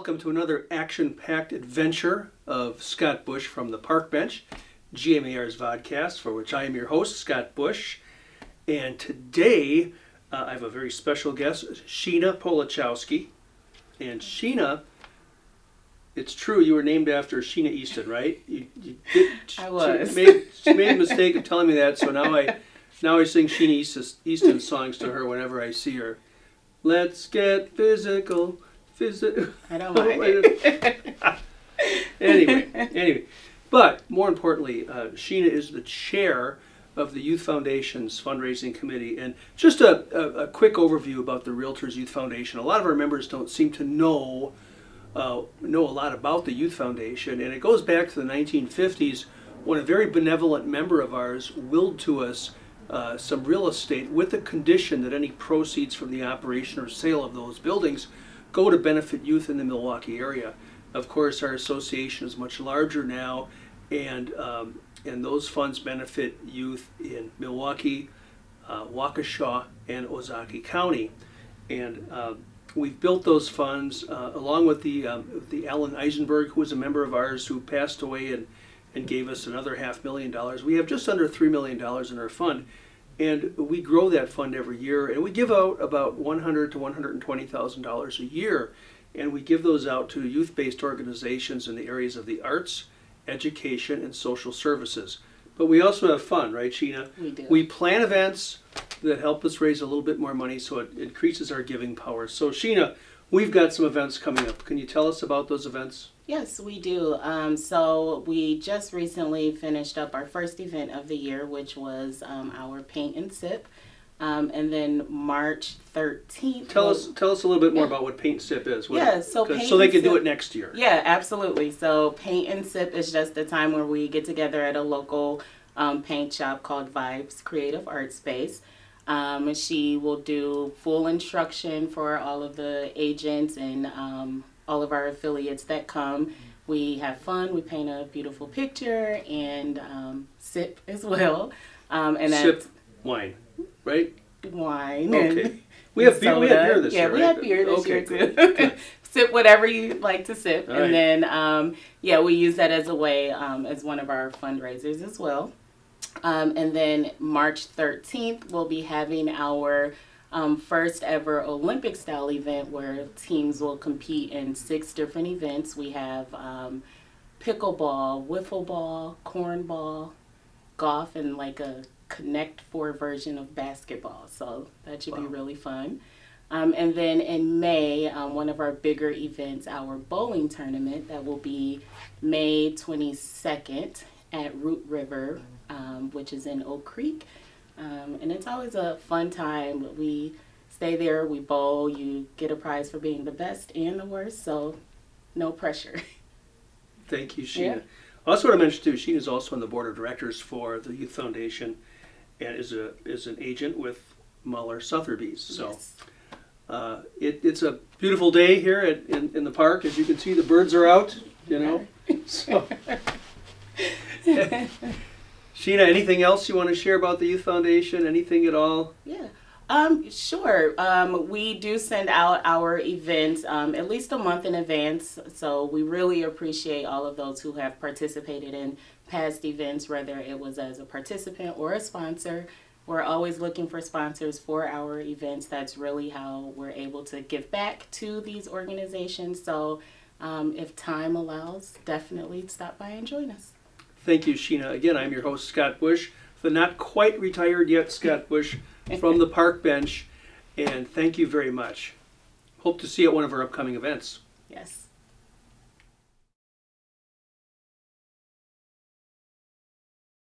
welcome to another action-packed adventure of Scott Bush from the Park Bench, GMAR's vodcast, for which I am your host, Scott Bush. And today, I have a very special guest, Sheena Polichowski. And Sheena, it's true, you were named after Sheena Easton, right? I was. She made a mistake of telling me that, so now I sing Sheena Easton songs to her whenever I see her. Let's get physical. I don't mind. Anyway. But more importantly, Sheena is the chair of the Youth Foundation's fundraising committee. And just a quick overview about the Realtors Youth Foundation. A lot of our members don't seem to know a lot about the Youth Foundation. And it goes back to the 1950s when a very benevolent member of ours willed to us some real estate with the condition that any proceeds from the operation or sale of those buildings go to benefit youth in the Milwaukee area. Of course, our association is much larger now, and those funds benefit youth in Milwaukee, Waukesha, and Ozaukee County. And we've built those funds along with the Alan Eisenberg, who was a member of ours who passed away and gave us another $500,000. We have just under $3 million in our fund. And we grow that fund every year, and we give out about $100,000 to $120,000 a year, and we give those out to youth-based organizations in the areas of the arts, education, and social services. But we also have fun, right, Sheena? We do. We plan events that help us raise a little bit more money, so it increases our giving power. So, Sheena, we've got some events coming up. Can you tell us about those events? Yes, we do. So we just recently finished up our first event of the year, which was our Paint and Sip. And then March 13th. Tell us a little bit more about what Paint and Sip is. So they can do it next year. Yeah, absolutely. So Paint and Sip is just a time where we get together at a local paint shop called Vibes Creative Art Space. She will do full instruction for all of the agents and all of our affiliates that come. We have fun. We paint a beautiful picture and sip as well. And sip wine, right? Wine. Okay. And we have beer this year, Yeah, we right? had beer this year too. Good. Sip whatever you like to sip. All and right. then, we use that as a way, as one of our fundraisers as well. And then March 13th, we'll be having our first ever Olympic style event where teams will compete in 6 different events. We have pickleball, wiffle ball, cornball, golf, and like a Connect 4 version of basketball. So that should be really fun. And then in May, one of our bigger events, our bowling tournament, that will be May 22nd at Root River, which is in Oak Creek. And it's always a fun time. We stay there, we bowl, you get a prize for being the best and the worst, so no pressure. Thank you, Sheena. Yeah. I also want to mention too, Sheena is also on the board of directors for the Youth Foundation and is an agent with Muller Sotheby's. So Yes. It's a beautiful day here in the park. As you can see, the birds are out, So. Sheena, anything else you want to share about the Youth Foundation? Anything at all? Yeah. Sure. We do send out our events at least a month in advance, so we really appreciate all of those who have participated in past events, whether it was as a participant or a sponsor. We're always looking for sponsors for our events. That's really how we're able to give back to these organizations. So if time allows, definitely stop by and join us. Thank you, Sheena. Again, I'm your host, Scott Bush, the not quite retired yet Scott Bush from the Park Bench, and thank you very much. Hope to see you at one of our upcoming events. Yes.